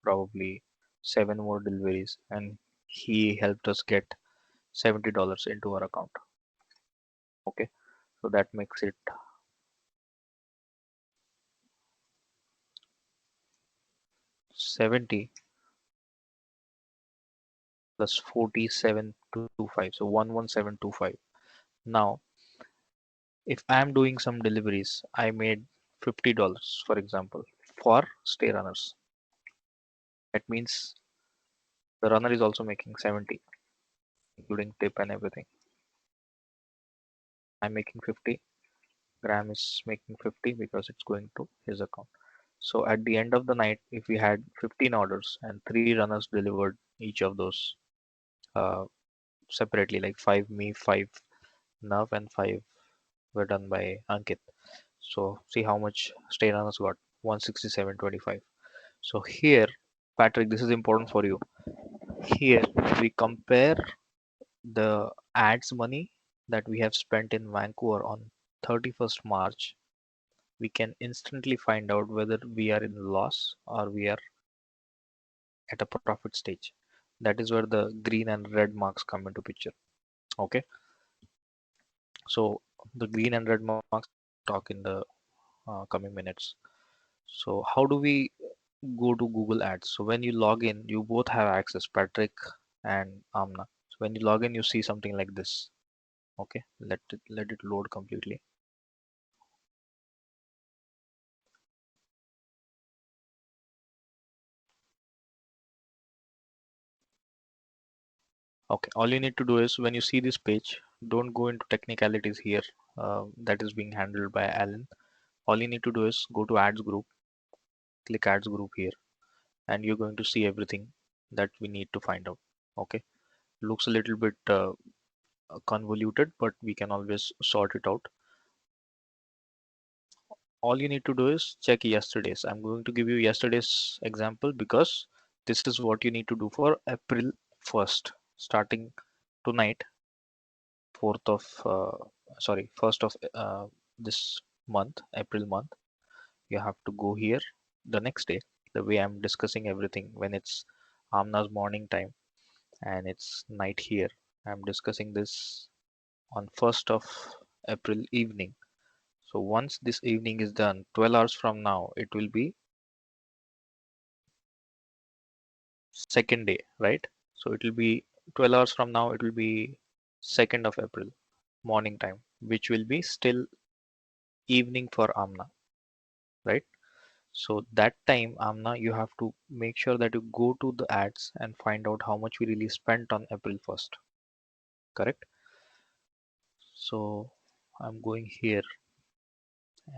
probably 7 more deliveries and he helped us get $70 into our account. Okay, so that makes it 70 plus 4725, so 11725. Now if I'm doing some deliveries, I made $50 for example for StayRunners. That means the runner is also making 70, including tip and everything. I'm making 50. Graham is making 50 because it's going to his account. So at the end of the night, if we had 15 orders and 3 runners delivered each of those uh, separately, like 5 me, 5 Nav, and 5 were done by Ankit. So see how much Stay Runners got, 167.25. So here, Patrick, this is important for you. Here we compare the ads money that we have spent in Vancouver on 31st March. We can instantly find out whether we are in loss or we are at a profit stage. That is where the green and red marks come into picture. Okay, so the green and red marks talk in the coming minutes. So how do we go to Google Ads? So when you log in, you both have access, Patrick and Amna. So when you log in, you see something like this. Okay, let it load completely. Okay, all you need to do is when you see this page, don't go into technicalities here. That is being handled by Alan. All you need to do is go to ads group, click ads group here, and you're going to see everything that we need to find out. Okay, looks a little bit convoluted, but we can always sort it out. All you need to do is check yesterday's. I'm going to give you yesterday's example because this is what you need to do for April 1st, starting tonight, 4th of sorry 1st of this month, April month. You have to go here the next day, the way I'm discussing everything. When it's Amna's morning time and it's night here, I'm discussing this on 1st of April evening. So once this evening is done, 12 hours from now, it will be second day, right? So it will be 12 hours from now, it will be 2nd of April morning time, which will be still evening for Amna, right? So that time, Amna, you have to make sure that you go to the ads and find out how much we really spent on April 1st, correct? So I'm going here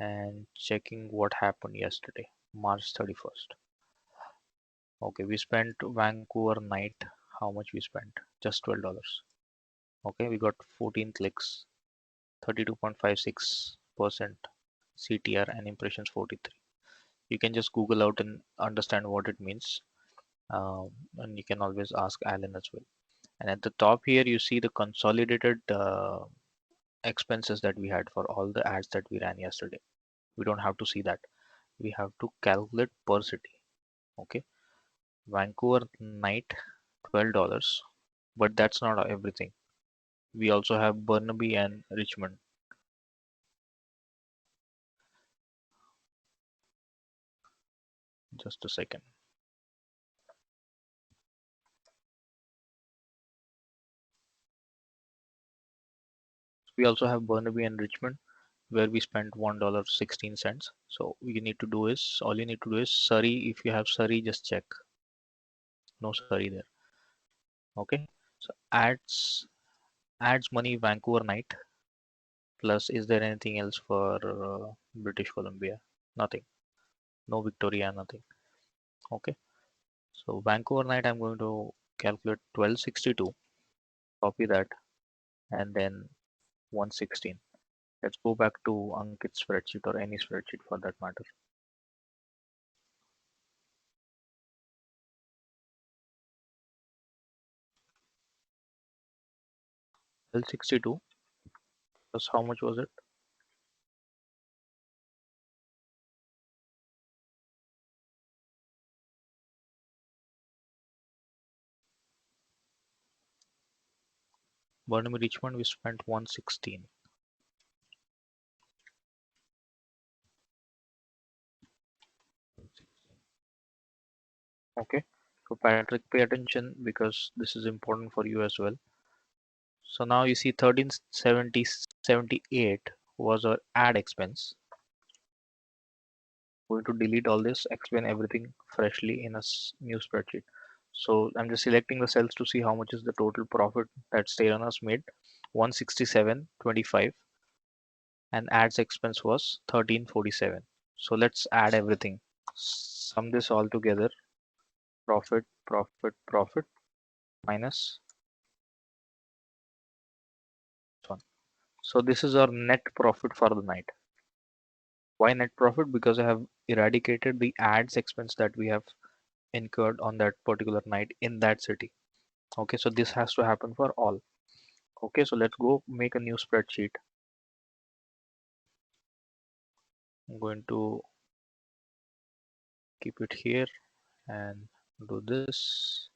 and checking what happened yesterday, March 31st. Okay, we spent Vancouver night. How much we spent? Just $12. Okay, we got 14 clicks, 32.56% CTR, and impressions 43. You can just Google out and understand what it means. And you can always ask Alan as well. And at the top here, you see the consolidated expenses that we had for all the ads that we ran yesterday. We don't have to see that. We have to calculate per city. Okay, Vancouver night, $12, but that's not everything. We also have Burnaby and Richmond. Just a second. We also have Burnaby and Richmond where we spent $1.16. So you need to do is all you need to do is Surrey. If you have Surrey, just check. No Surrey there. Okay. So ads money Vancouver night plus is there anything else for British Columbia? Nothing. No Victoria, nothing. Okay. So Vancouver night I'm going to calculate 1262. Copy that and then 116. Let's go back to Ankit's spreadsheet or any spreadsheet for that matter. 1262 plus how much was it? Burnaby Richmond we spent 116. Okay, so Patrick, pay attention because this is important for you as well. So now you see 1378 was our ad expense. Going to delete all this, explain everything freshly in a new spreadsheet. So I'm just selecting the cells to see how much is the total profit that StayRunners made. 167.25 and ads expense was 1347. So let's add everything. Sum this all together. Profit, profit, profit minus one. So this is our net profit for the night. Why net profit? Because I have eradicated the ads expense that we have incurred on that particular night in that city. Okay, so this has to happen for all. Okay, so let's go make a new spreadsheet. I'm going to keep it here and do this.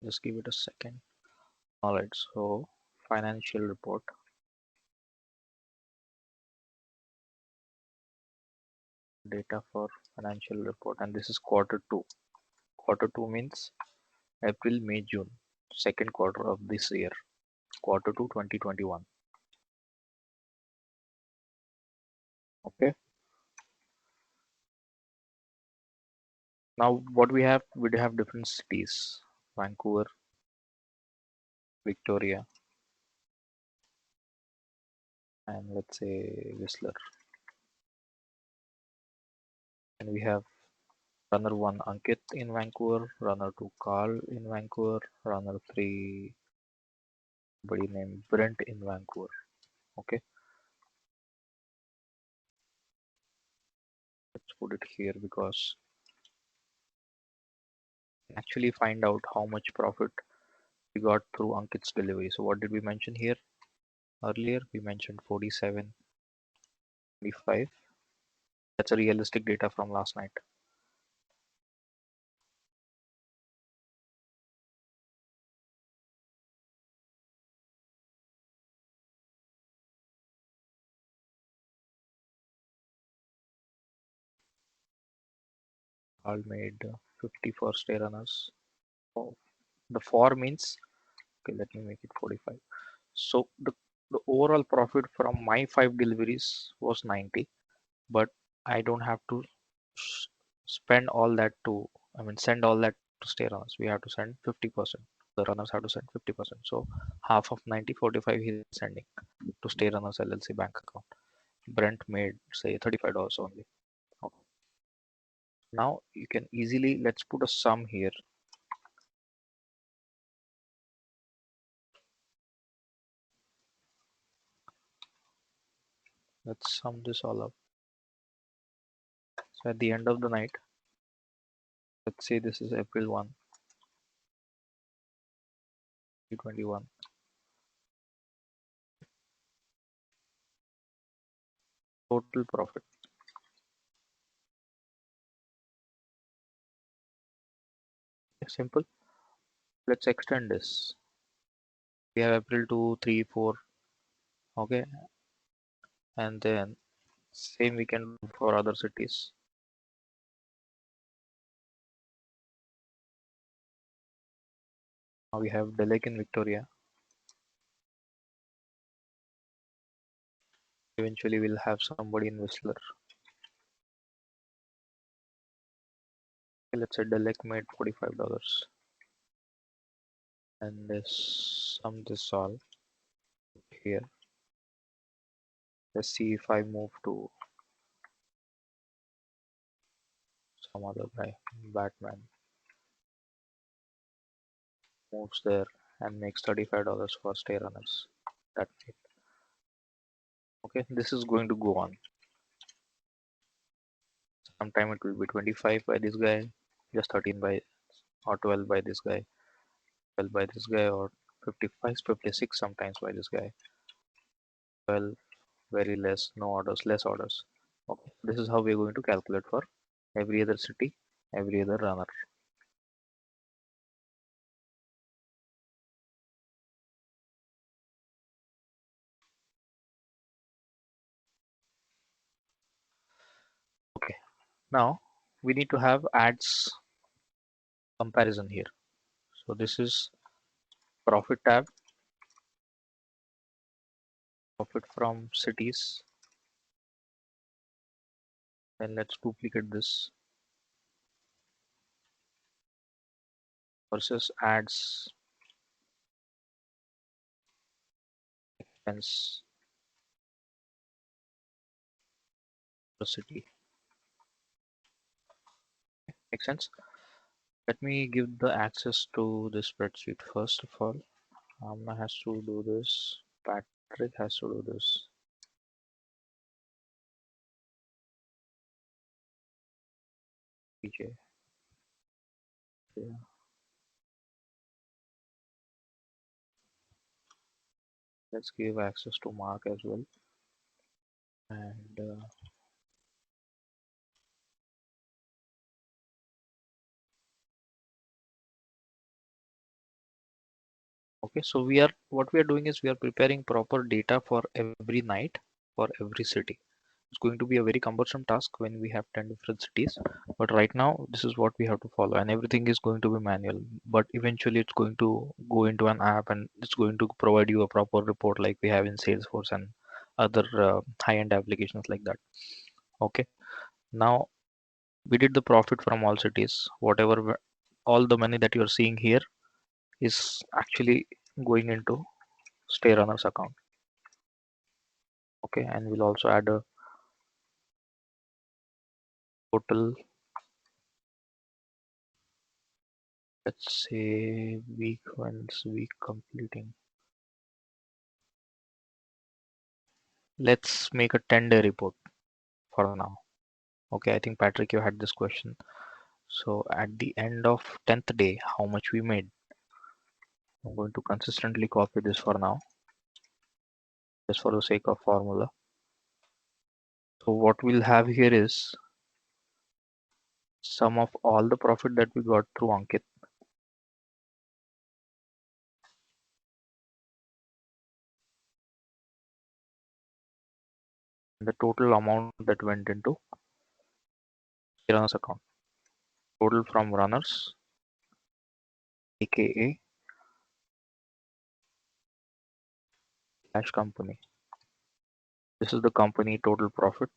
Just give it a second. All right, so financial report. Data for financial report, and this is quarter two. Quarter two means April, May, June, second quarter of this year, quarter two 2021. Okay. Now what we have different cities: Vancouver, Victoria, and let's say Whistler. And we have runner 1 Ankit in Vancouver, runner 2 Carl in Vancouver, runner 3 somebody named Brent in Vancouver. Okay, let's put it here because actually find out how much profit we got through Ankit's delivery. So what did we mention here earlier? We mentioned 47.25. That's a realistic data from last night. Carl made 50 for StayRunners. Oh, the for means, okay, let me make it 45. So the overall profit from my 5 deliveries was 90, but I don't have to spend all that to, I mean, send all that to StayRunners. We have to send 50%. The runners have to send 50%. So half of 90, 45 he's sending to StayRunners LLC bank account. Brent made say $35 only. Okay. Now you can easily, let's put a sum here. Let's sum this all up. So at the end of the night, let's say this is April 1, 2021. Total profit. Simple. Let's extend this. We have April 2, 3, 4. Okay. And then same we can do for other cities. Now we have Delek in Victoria. Eventually we'll have somebody in Whistler. Okay, let's say Delek made $45. And this sum this all here. Let's see if I move to some other guy. Batman moves there and makes $35 for StayRunners that night. Okay, this is going to go on. Sometime it will be 25 by this guy, just 13 by or 12 by this guy, 12 by this guy, or 55, 56 sometimes by this guy. 12, very less, no orders, less orders. Okay, this is how we're going to calculate for every other city every other runner. Okay, now we need to have ads comparison here. So this is profit tab, profit from cities. Then let's duplicate this versus ads expense per city. Makes sense? Let me give the access to the spreadsheet first of all. Amna has to do this. Patrick has to do this. PJ. Yeah. Let's give access to Mark as well. And okay, so what we are doing is we are preparing proper data for every night for every city. It's going to be a very cumbersome task when we have 10 different cities, but right now this is what we have to follow, and everything is going to be manual, but eventually it's going to go into an app and it's going to provide you a proper report like we have in Salesforce and other high-end applications like that. Okay, now we did the profit from all cities. Whatever all the money that you're seeing here is actually going into StayRunners account. Okay, and we'll also add a total, let's say week week completing. Let's make a 10-day report for now. Okay, I think Patrick, you had this question. So at the end of 10th day, how much we made? I'm going to consistently copy this for now, just for the sake of formula. So what we'll have here is sum of all the profit that we got through Ankit. The total amount that went into Kirana's account. Total from runners, aka cash company. This is the company total profit.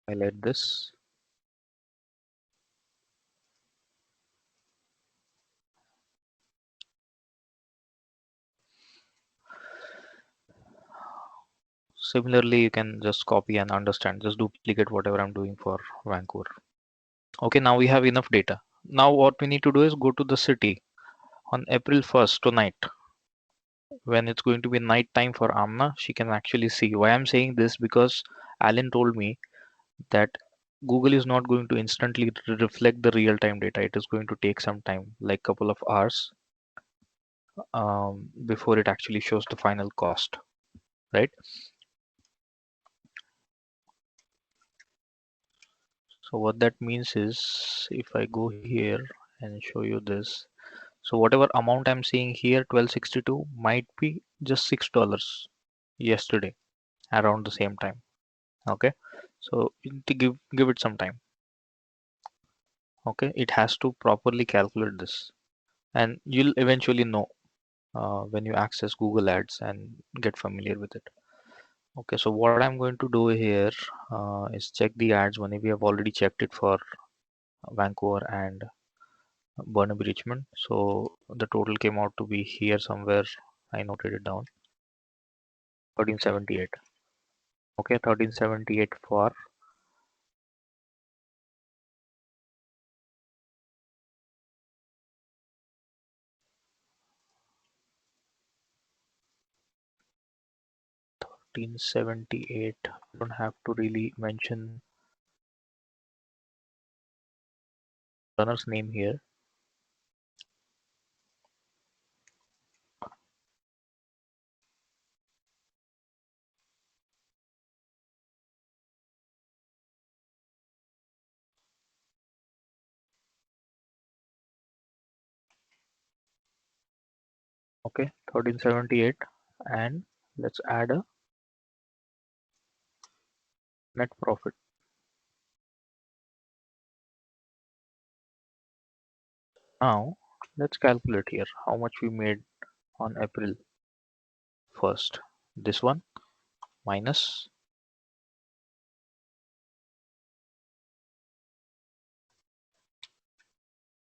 Highlight this. Similarly, you can just copy and understand, just duplicate whatever I'm doing for Vancouver. Okay, now we have enough data. Now what we need to do is go to the city on April 1st tonight. When it's going to be night time for Amna, she can actually see. Why I'm saying this, because Alan told me that Google is not going to instantly reflect the real-time data. It is going to take some time, like couple of hours, before it actually shows the final cost, right? So what that means is, if I go here and show you this, so whatever amount I'm seeing here, 1262, might be just $6 yesterday around the same time. Okay, so you need to give it some time. Okay, it has to properly calculate this, and you'll eventually know when you access Google Ads and get familiar with it. Okay, so what I'm going to do here is check the ads when we have already checked it for Vancouver and Burnaby Richmond. So the total came out to be here somewhere. I noted it down. 1378. Okay, 1378 for $1378. I don't have to really mention runner's name here. Okay, 1378, and let's add a net profit. Now let's calculate here how much we made on April 1st. This one minus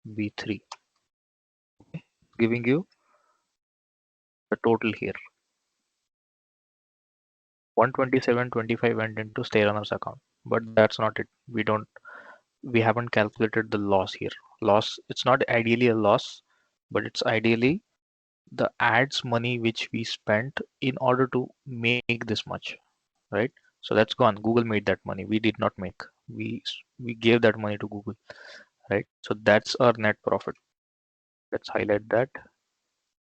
B3, giving you the total here. 127.25 went into StayRunners account, but that's not it. We haven't calculated the loss here. Loss, it's not ideally a loss, but it's ideally the ads money which we spent in order to make this much, right? So that's gone. Google made that money. We did not make. We gave that money to Google, right? So that's our net profit. Let's highlight that,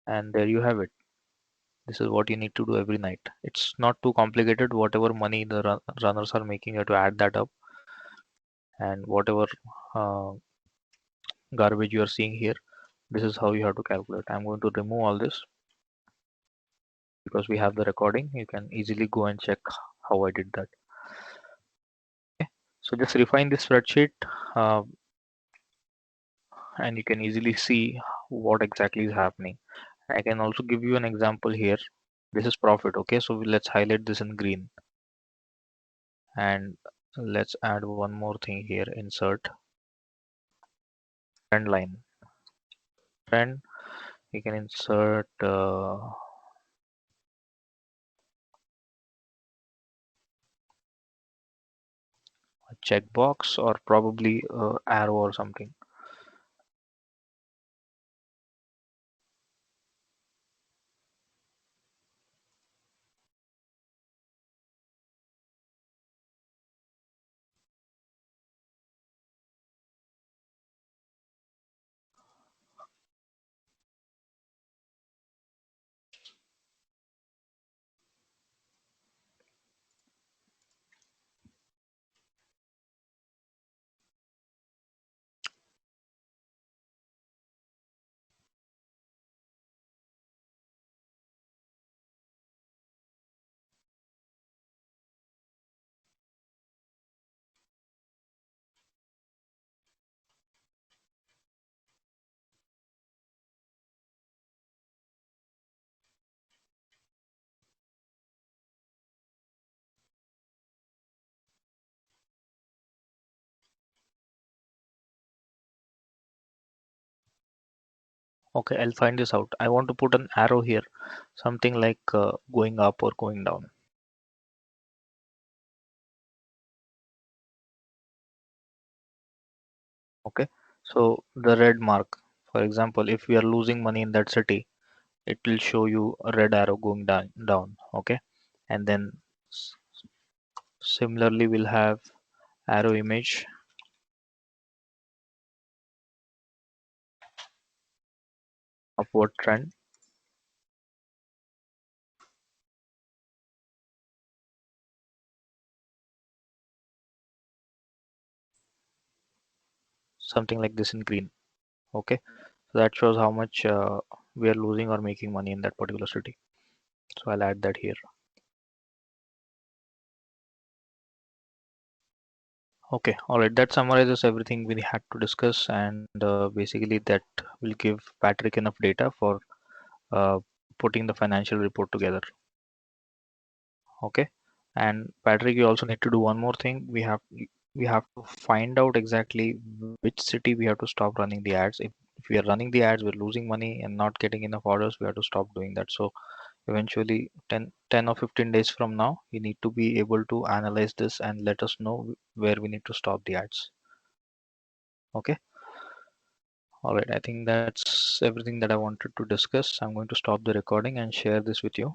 and there you have it. This is what you need to do every night. It's not too complicated. Whatever money the runners are making, you have to add that up, and whatever uh, garbage you are seeing here, this is how you have to calculate. I'm going to remove all this because we have the recording. You can easily go and check how I did that. Okay. So just refine this spreadsheet, uh, and you can easily see what exactly is happening. I can also give you an example here. This is profit. Okay, so let's highlight this in green, and let's add one more thing here. Insert trend line. Trend. You can insert a checkbox or probably arrow or something. Okay, I'll find this out. I want to put an arrow here, something like going up or going down. Okay, so the red mark, for example, if we are losing money in that city, it will show you a red arrow going down. Okay, and then similarly, we'll have arrow image, upward trend. Something like this in green. Okay, so that shows how much we are losing or making money in that particular city. So I'll add that here. Okay, all right. That summarizes everything we had to discuss, and basically that will give Patrick enough data for uh, putting the financial report together. Okay, and Patrick, you also need to do one more thing. We have to find out exactly which city we have to stop running the ads. If we are running the ads, we're losing money and not getting enough orders. We have to stop doing that. So eventually 10 or 15 days from now, you need to be able to analyze this and let us know where we need to stop the ads. Okay. All right, I think that's everything that I wanted to discuss. I'm going to stop the recording and share this with you.